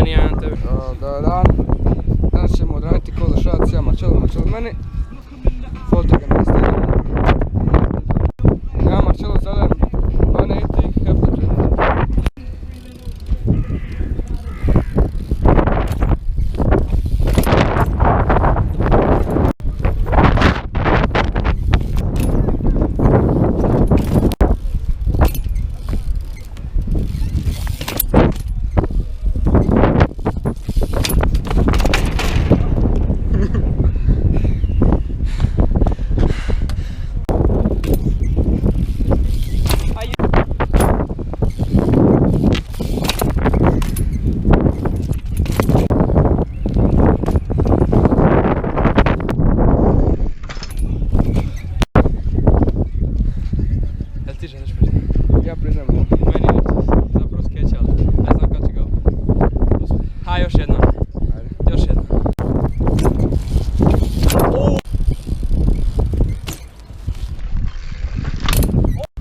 Meni jedan tebi. Dobar dan. Danas ćemo odraditi kola šac, ja Marcello meni. Fotogen nastavljamo. Ja Marcello zadajem 180, half the trip. Ja priznam ovo. Meni je zapravo skeća, ali ne znam kad će ga uspjeti. Ha, još jedna. Ajde. Još jedna.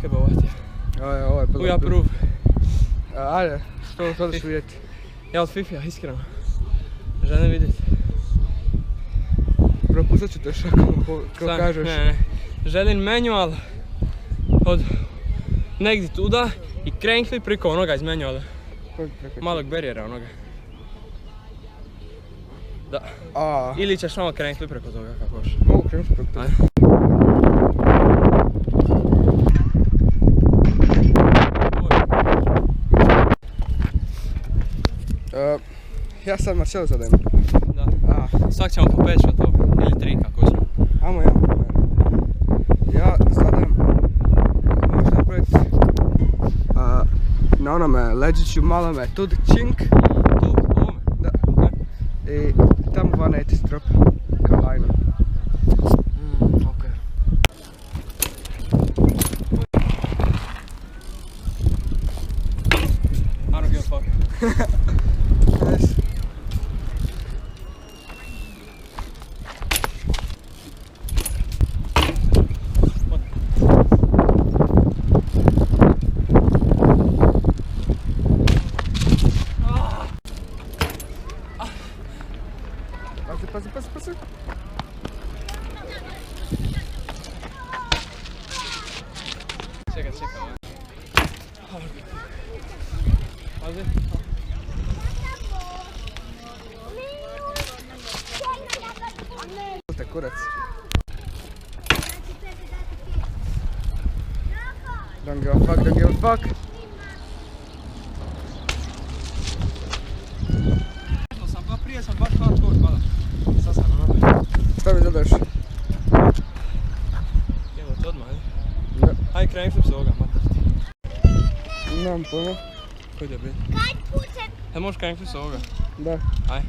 Keba uvati. Ovo je bilo. Uja proof. Ajde, što ćeš vidjeti? Ja od Fifi-a, iskreno. Želim vidjeti. Propustat ću te šakom, kao kažeš. Ne. Želim manual od negdje tuda i crankflip preko onoga iz manuala. Malog barijera onoga. Da. Ili ćeš samo crankflip preko toga kako hoš. Mogu krenuti preko toga. Ja sad Marcello zadajem. Da. Svak ćemo po 5 šatova, ili 3 kako će. Ajmo ja. Ja zadajem, možeš napraviti na onome leđiću malome tu čink. Tu, ovome? Da. I tamo 180 strop, kao lajno. Okej. I don't give a fuck. Yes. Pazi. Čekaj. Pazi. Te kurac. Don't give a fuck. Prije sam baš hardcore pada. Sad sam onako. Šta mi zadaješ? Evo to odmah, ne? Da. Aj crankflip s ovoga, mater. Nemam pojma. Koji da biti? E možeš crankflip s ovoga? Da. Aj.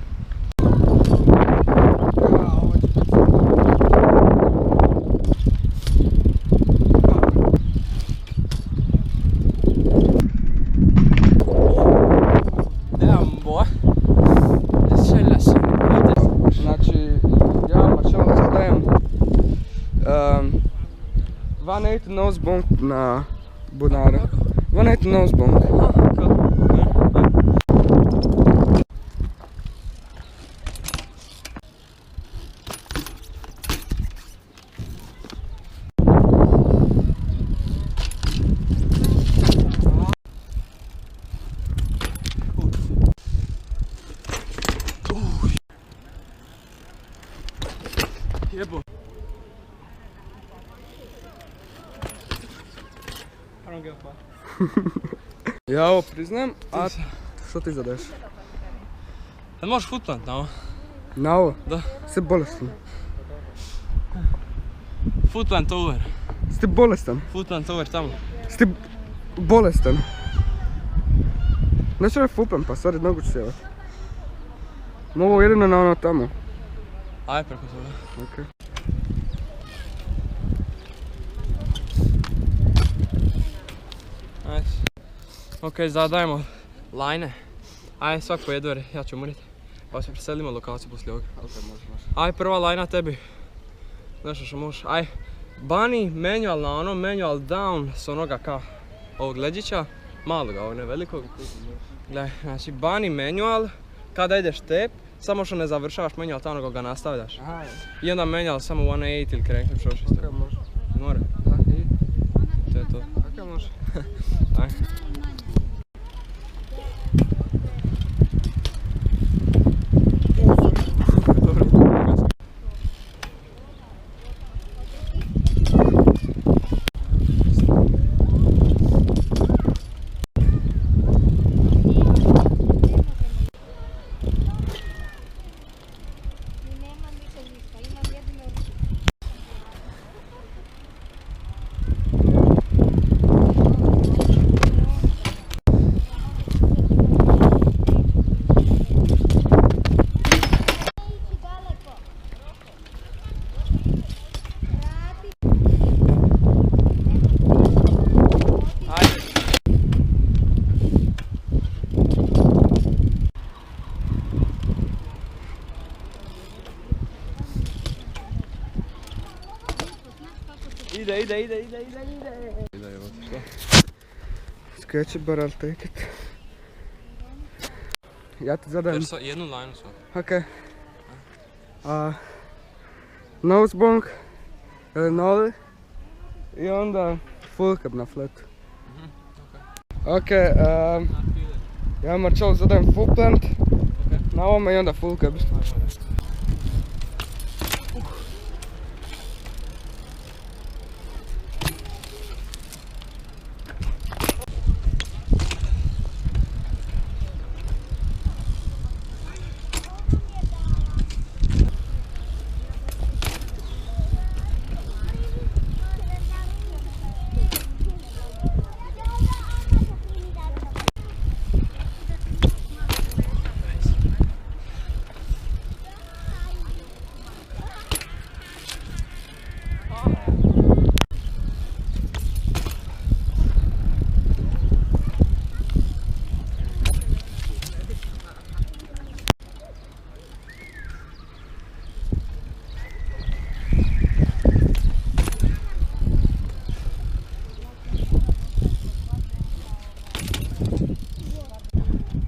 Znači, ja Marcello zadajem 180 nose bump na bunara. 180 nose bump. Jebo. I don't give a fuck. Ja ovo priznam, a što ti zadaješ? Jel možeš footplant na ovo? Na ovo? Da. Ste bolestan. Footplant over. Ste bolestan. Footplant over tamo. Ste bolestan. Neću da footplant, pa stvari nogu ću sjevati. Mogu jedino na ono tamo. Aj preko toga. Okej. Ajde. Okej, zadajemo lajne. Aj, svak po jedore, ja ću umriti. Pa se preselimo lokaciju poslije ovoga. Aj, prva lajna tebi. Nešto što možeš. Aj, bunny, manual na ono, manual down s onoga ka ovog leđića. Maloga, ovog ne velikog. Gle, znači bunny manual, kada ideš tep, samo što ne završavaš menjal tamo nego ga nastavljaš. Aha, I onda menjal samo 180 ili krenkem što isto. ok, može. More, Da, i? to je to. Ok, može. Aj. Dobro. Ide. Sketcher, I'll take it. Ja ti zadajem. Jednu lajnu su. Ok. Nose bong, ili noli. I onda full cup na fletu. Ok, ja Marcello zadajem full plant na ovome i onda full cup.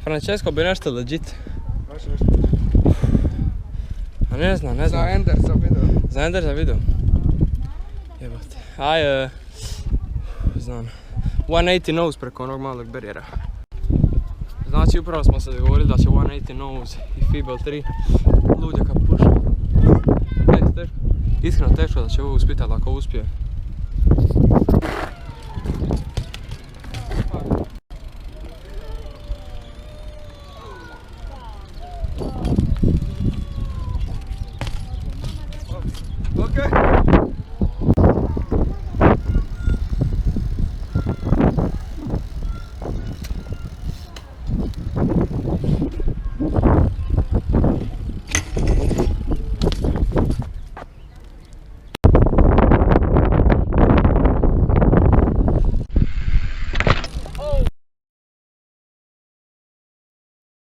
Francesco bi nešto legit. Baš nešto. A ne znam. Za Ender sam vidio. Za Ender za video? Jebate. Aj, znam. 180 nose preko onog malog barijera. Znači upravo smo se dogovorili da će 180 nose i Feeble 3 ludjaka puša. Teško. Iskreno teško da će ovo uspjeti, ali ako uspije. Ok.